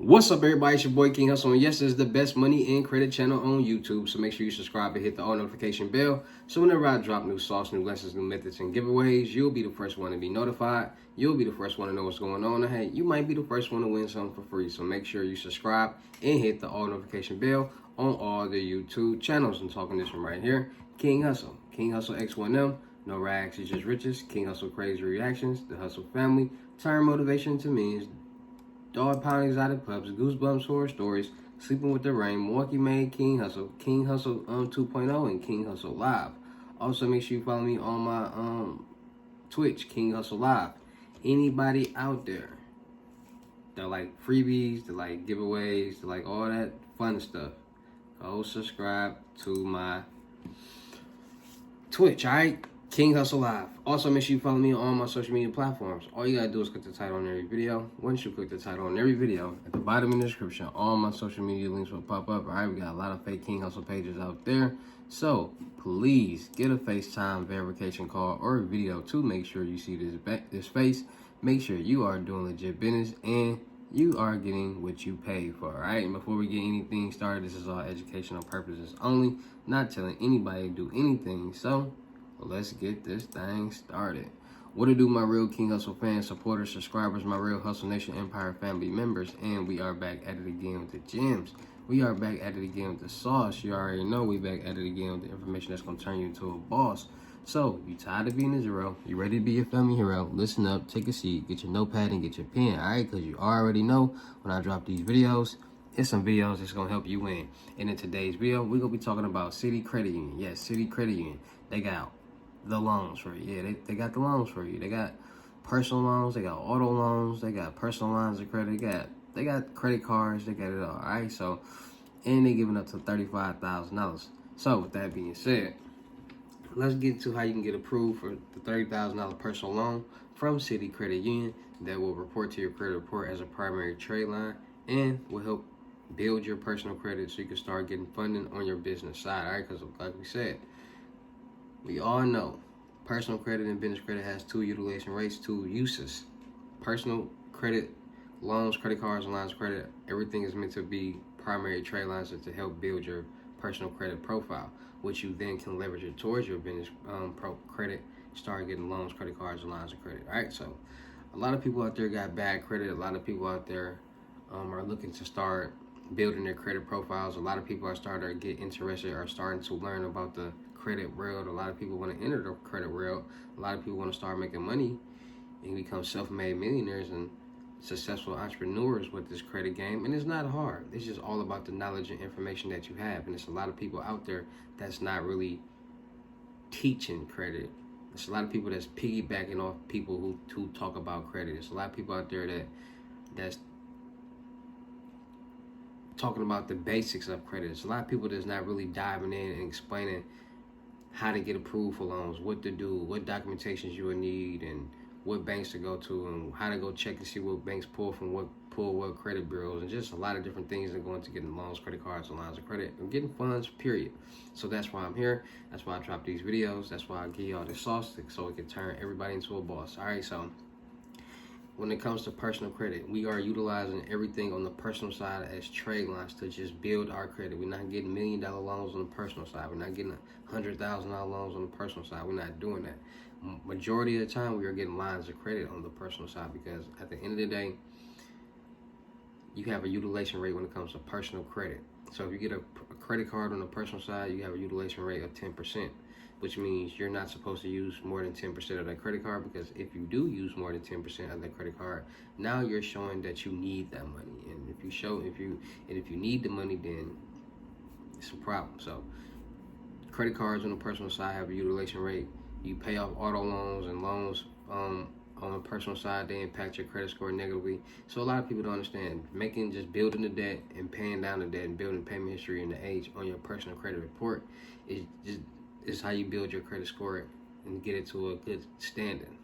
What's up, everybody? It's your boy King Hustle, and yes, this is the best money and credit channel on YouTube. So make sure you subscribe and hit the all notification bell. So whenever I drop new sauce, new lessons, new methods, and giveaways, you'll be the first one to be notified. You'll be the first one to know what's going on. And hey, you might be the first one to win something for free. So make sure you subscribe and hit the all notification bell on all the YouTube channels. I'm talking this one right here, King Hustle, King Hustle X1M. No rags, it's just riches. King Hustle crazy reactions. The Hustle family turn motivation to means. Dog pound exotic pups, goosebumps horror stories, sleeping with the rain, Milwaukee made King Hustle 2.0, and King Hustle Live. Also, make sure you follow me on my Twitch, King Hustle Live. Anybody out there that like freebies, that like giveaways, that like all that fun stuff, go subscribe to my Twitch, alright? King Hustle Live. Also, make sure you follow me on all my social media platforms. All you gotta do is click the title on every video. Once you click the title on every video, at the bottom in the description, all my social media links will pop up. All right, we got a lot of fake King Hustle pages out there. So, please get a FaceTime verification call or a video to make sure you see this face. Make sure you are doing legit business and you are getting what you pay for, all right? And before we get anything started, this is all educational purposes only, not telling anybody to do anything. So, let's get this thing started. What to do, my real King Hustle fans, supporters, subscribers, my real Hustle Nation Empire family members, and we are back at it again with the gems. We are back at it again with the sauce. You already know we back at it again with the information that's going to turn you into a boss. So, you tired of being a zero? You ready to be a family hero? Listen up, take a seat, get your notepad and get your pen, all right? Because you already know when I drop these videos, it's some videos that's going to help you win. And in today's video, we're going to be talking about City Credit Union. Yes, City Credit Union. They got the loans for you. Yeah, they got the loans for you. They got personal loans, they got auto loans, they got personal lines of credit, they got credit cards, they got it all, right? So, and they giving up to $35,000. So, with that being said, let's get to how you can get approved for the $30,000 personal loan from City Credit Union that will report to your credit report as a primary trade line and will help build your personal credit so you can start getting funding on your business side, all right? Because like we said, we all know personal credit and business credit has two utilization rates, two uses. Personal credit, loans, credit cards, and lines of credit, everything is meant to be primary trade lines to help build your personal credit profile, which you then can leverage it towards your business credit, start getting loans, credit cards, and lines of credit. All right, so a lot of people out there got bad credit. A lot of people out there are looking to start building their credit profiles. A lot of people are starting to get interested or starting to learn about the credit world. A lot of people want to enter the credit world. A lot of people want to start making money and become self-made millionaires and successful entrepreneurs with this credit game. And it's not hard. It's just all about the knowledge and information that you have. And there's a lot of people out there that's not really teaching credit. There's a lot of people that's piggybacking off people who talk about credit. There's a lot of people out there that's talking about the basics of credit. There's a lot of people that's not really diving in and explaining how to get approved for loans, what to do, what documentations you will need, and what banks to go to, and how to go check and see what banks pull what credit bureaus, and just a lot of different things that go into getting loans, credit cards, and lines of credit, and getting funds, period. So that's why I'm here. That's why I drop these videos. That's why I give y'all this sauce so it can turn everybody into a boss. All right, so when it comes to personal credit, we are utilizing everything on the personal side as trade lines to just build our credit. We're not getting $1 million loans on the personal side. We're not getting $100,000 loans on the personal side. We're not doing that. Majority of the time, we are getting lines of credit on the personal side because at the end of the day, you have a utilization rate when it comes to personal credit. So if you get a credit card on the personal side, you have a utilization rate of 10%. Which means you're not supposed to use more than 10% of that credit card, because if you do use more than 10% of that credit card, now you're showing that you need that money. And if you need the money, then it's a problem. So credit cards on the personal side have a utilization rate. You pay off auto loans and loans on the personal side, they impact your credit score negatively. So a lot of people don't understand just building the debt and paying down the debt and building payment history and the age on your personal credit report is how you build your credit score and get it to a good standing.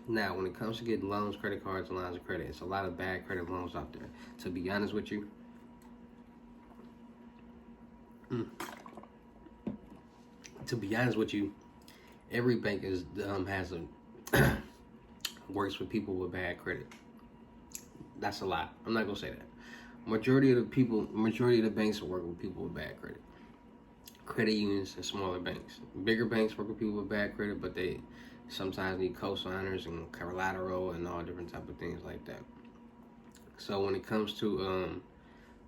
Now, when it comes to getting loans, credit cards, and lines of credit, it's a lot of bad credit loans out there. To be honest with you, every bank works with people with bad credit. That's a lie. I'm not gonna say that. Majority of the banks work with people with bad credit. Credit unions and smaller banks. Bigger banks work with people with bad credit, but they sometimes need co-signers and collateral and all different type of things like that. So when it comes to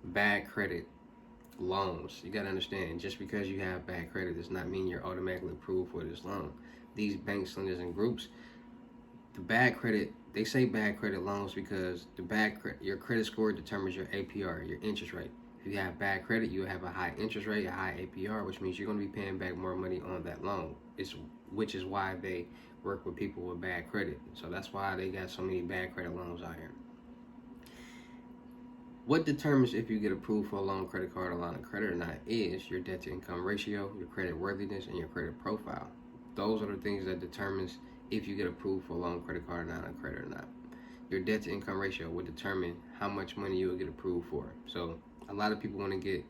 bad credit loans, you gotta understand, just because you have bad credit does not mean you're automatically approved for this loan. These banks, lenders, and groups, the bad credit, they say bad credit loans because your credit score determines your APR, your interest rate. If you have bad credit, you have a high interest rate, a high APR, which means you're going to be paying back more money on that loan. Which is why they work with people with bad credit. So that's why they got so many bad credit loans out here. What determines if you get approved for a loan, credit card, or line of credit or not is your debt to income ratio, your credit worthiness, and your credit profile. Those are the things that determines if you get approved for a loan, credit card, or line of credit or not. Your debt to income ratio will determine how much money you will get approved for. So a lot of people want to get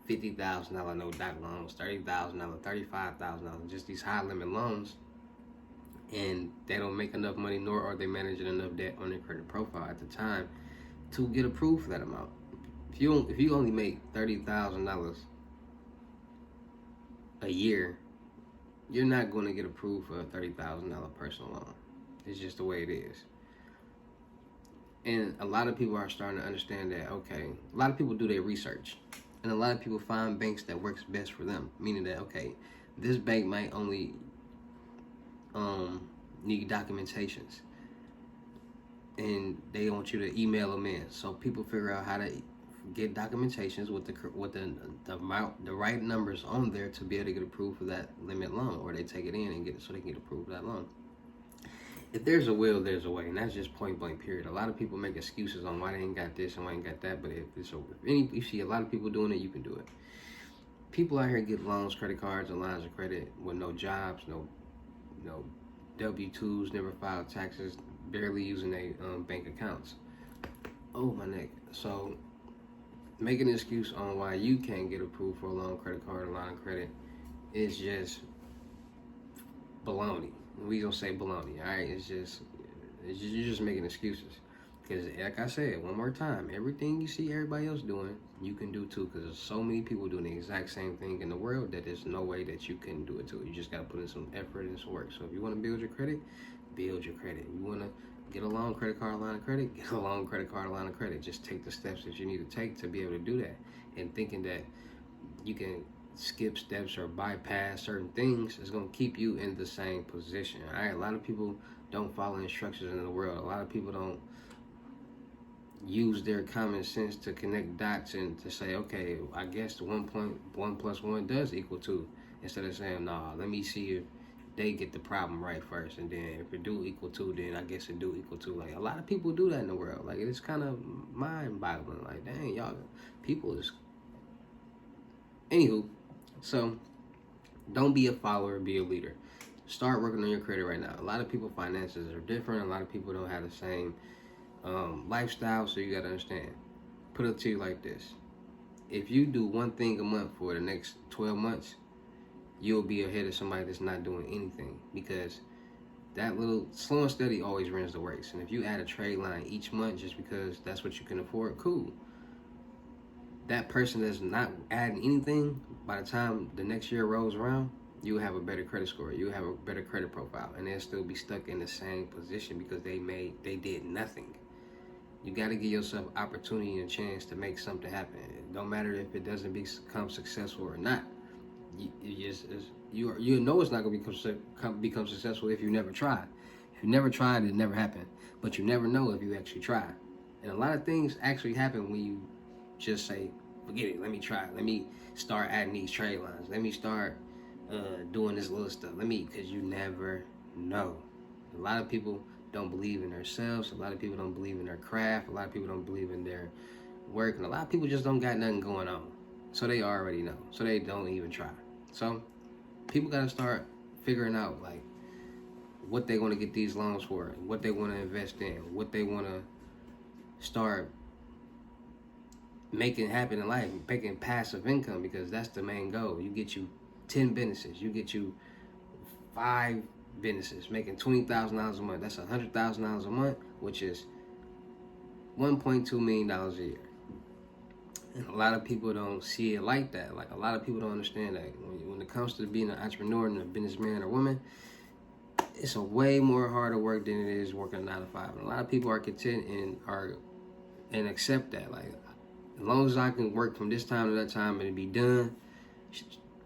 $50,000 no-doc loans, $30,000, $35,000, just these high limit loans, and they don't make enough money, nor are they managing enough debt on their credit profile at the time to get approved for that amount. If you only make $30,000 a year, you're not going to get approved for a $30,000 personal loan. It's just the way it is. And a lot of people are starting to understand that, okay, a lot of people do their research. And a lot of people find banks that works best for them. Meaning that, okay, this bank might only need documentations. And they want you to email them in. So people figure out how to get documentations with the right numbers on there to be able to get approved for that limit loan. Or they take it in and get it so they can get approved for that loan. If there's a will, there's a way, and that's just point blank period. A lot of people make excuses on why they ain't got this and why they ain't got that, but if you see a lot of people doing it, you can do it. People out here get loans, credit cards, and lines of credit with no jobs, no W-2s, never filed taxes, barely using their bank accounts. Oh, my neck. So making an excuse on why you can't get approved for a loan, credit card, or line of credit is just baloney. We gonna say baloney, all right? You're just making excuses. Because, like I said, one more time, everything you see everybody else doing, you can do too. Because there's so many people doing the exact same thing in the world that there's no way that you can do it too. You just gotta put in some effort and some work. So if you want to build your credit, build your credit. If you want to get a loan, credit card, line of credit, get a loan, credit card, line of credit. Just take the steps that you need to take to be able to do that. And thinking that you can skip steps or bypass certain things is going to keep you in the same position. All right, a lot of people don't follow instructions in the world. A lot of people don't use their common sense to connect dots and to say, okay, I guess the 1 + 1 does equal 2, instead of saying, nah, let me see if they get the problem right first, and then if it do equal 2, then I guess it do equal 2. Like, a lot of people do that in the world. Like, it's kind of mind-boggling. Like, dang, y'all, people is... Anywho, so don't be a follower, be a leader. Start working on your credit right now. A lot of people finances are different. A lot of people don't have the same lifestyle, so you got to understand. Put it to you like this. If you do one thing a month for the next 12 months, you'll be ahead of somebody that's not doing anything, because that little slow and steady always wins the race. And if you add a trade line each month just because that's what you can afford, cool. That person that's not adding anything, by the time the next year rolls around, you'll have a better credit score. You'll have a better credit profile, and they'll still be stuck in the same position because they did nothing. You got to give yourself opportunity and a chance to make something happen. It don't matter if it doesn't become successful or not. You know it's not going to become successful if you never try. If you never tried, it never happened. But you never know if you actually try. And a lot of things actually happen when you just say, forget it, let me try. Let me start adding these trade lines. Let me start doing this little stuff. Because you never know. A lot of people don't believe in themselves. A lot of people don't believe in their craft. A lot of people don't believe in their work. And a lot of people just don't got nothing going on. So they already know. So they don't even try. So people got to start figuring out, like, what they want to get these loans for, what they want to invest in, what they want to start making happen in life, making passive income, because that's the main goal. You get you 10 businesses, you get you 5 businesses, making $20,000 a month. That's $100,000 a month, which is $1.2 million a year. And a lot of people don't see it like that. Like, a lot of people don't understand that when it comes to being an entrepreneur and a businessman or woman, it's a way more harder work than it is working a 9 to 5. And a lot of people are content and accept that. Like, as long as I can work from this time to that time and it be done,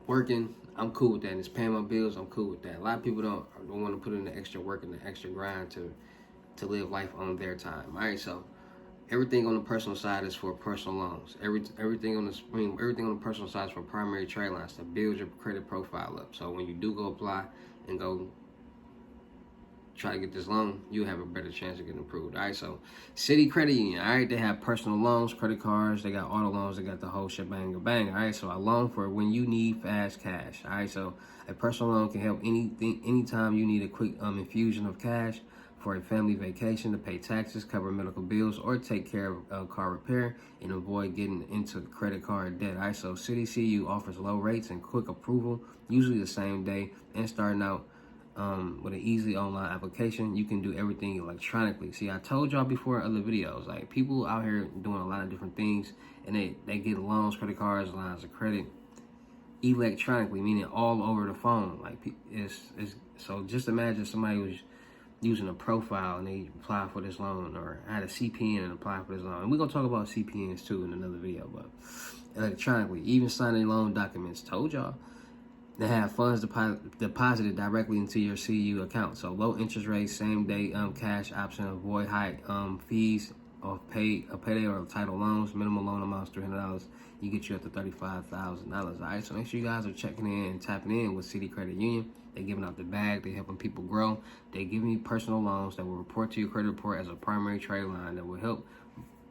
working, I'm cool with that. And it's paying my bills, I'm cool with that. A lot of people don't want to put in the extra work and the extra grind to live life on their time. All right, so everything on the personal side is for personal loans. Everything on the personal side is for primary trade lines to build your credit profile up. So when you do go apply and go try to get this loan, you have a better chance of getting approved. All right, so City Credit Union, all right, they have personal loans, credit cards, they got auto loans, they got the whole shebang bang. All right, so a loan for when you need fast cash. All right, so a personal loan can help anytime you need a quick infusion of cash for a family vacation, to pay taxes, cover medical bills, or take care of car repair and avoid getting into credit card debt. All right, so City CU offers low rates and quick approval, usually the same day, and starting out with an easy online application. You can do everything electronically. See, I told y'all before in other videos, like, people out here doing a lot of different things, and they get loans, credit cards, lines of credit electronically, meaning all over the phone. Like, it's so just imagine somebody was using a profile and they apply for this loan, or had a CPN and apply for this loan. And we're gonna talk about CPNs too in another video, but electronically, even signing loan documents. Told y'all. They have funds deposited directly into your CU account. So low interest rates, same day cash option, avoid high fees of payday or title loans. Minimum loan amounts $300. You get you up to $35,000. All right, so make sure you guys are checking in and tapping in with City Credit Union. They're giving out the bag. They're helping people grow. They're giving you personal loans that will report to your credit report as a primary trade line that will help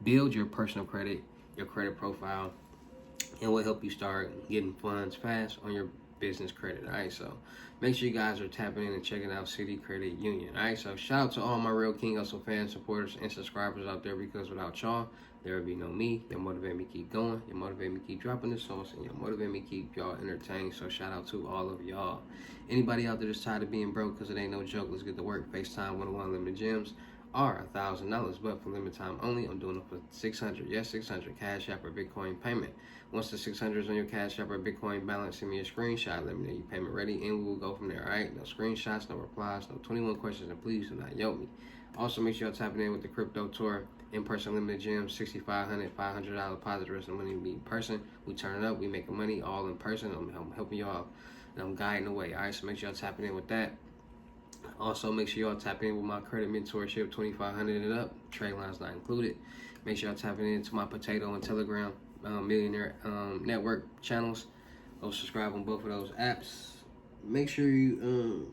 build your personal credit, your credit profile, and will help you start getting funds fast on your business credit. All right, so make sure you guys are tapping in and checking out City Credit Union. All right, so shout out to all my real King Hustle fans, supporters, and subscribers out there, because without y'all, there would be no me. They motivate me to keep going. You motivate me to keep dropping the sauce, and you motivate me to keep y'all entertained. So shout out to all of y'all. Anybody out there that's tired of being broke, because it ain't no joke, let's get to work. FaceTime 101 limited gems are $1,000, but for limited time only. I'm doing it for $600. Yes, $600 Cash App or Bitcoin payment. Once the $600 is on your Cash App or Bitcoin balance, send me a screenshot. Let me know your payment ready, and we will go from there. All right, no screenshots, no replies, no 21 questions, and please do not yoke me. Also, make sure y'all tapping in with the crypto tour, in-person limited gems, $6,500, $500 deposit, rest of the money to be in person. We turn it up, we making money all in person. I'm helping y'all, and I'm guiding the way. All right, so make sure y'all tapping in with that. Also, make sure y'all tap in with my credit mentorship, $2,500 and up. Trade lines not included. Make sure y'all tapping into my Potato and Telegram Millionaire Network channels. Go subscribe on both of those apps. Make sure you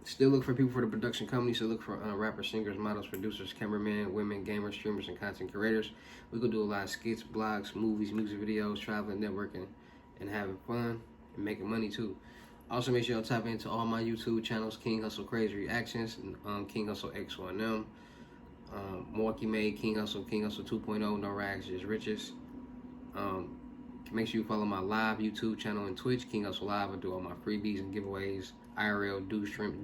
still look for people for the production company. So look for rappers, singers, models, producers, cameramen, women, gamers, streamers, and content creators. We're going to do a lot of skits, blogs, movies, music videos, traveling, networking, and having fun, and making money too. Also, make sure y'all tap into all my YouTube channels: King Hustle Crazy Reactions, King Hustle X1M, Milwaukee Made, King Hustle 2.0, No Rags, Just Riches. Make sure you follow my live YouTube channel and Twitch, King Hustle Live. I do all my freebies and giveaways, IRL,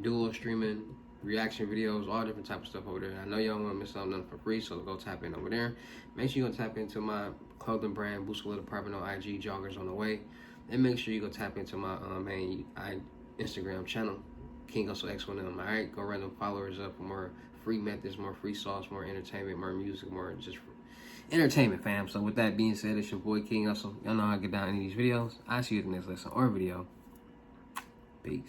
dual streaming, reaction videos, all different type of stuff over there. I know y'all don't want to miss out on nothing for free, so go tap in over there. Make sure you go tap into my clothing brand, Boost a Little Apartment on IG, Joggers on the Way. And make sure you go tap into my main Instagram channel, King Hustle X1M. All right, go run them followers up for more free methods, more free sauce, more entertainment, more music, more just entertainment, fam. So with that being said, it's your boy King Hustle. Y'all know how I get down in these videos. I'll see you in the next lesson or video. Peace.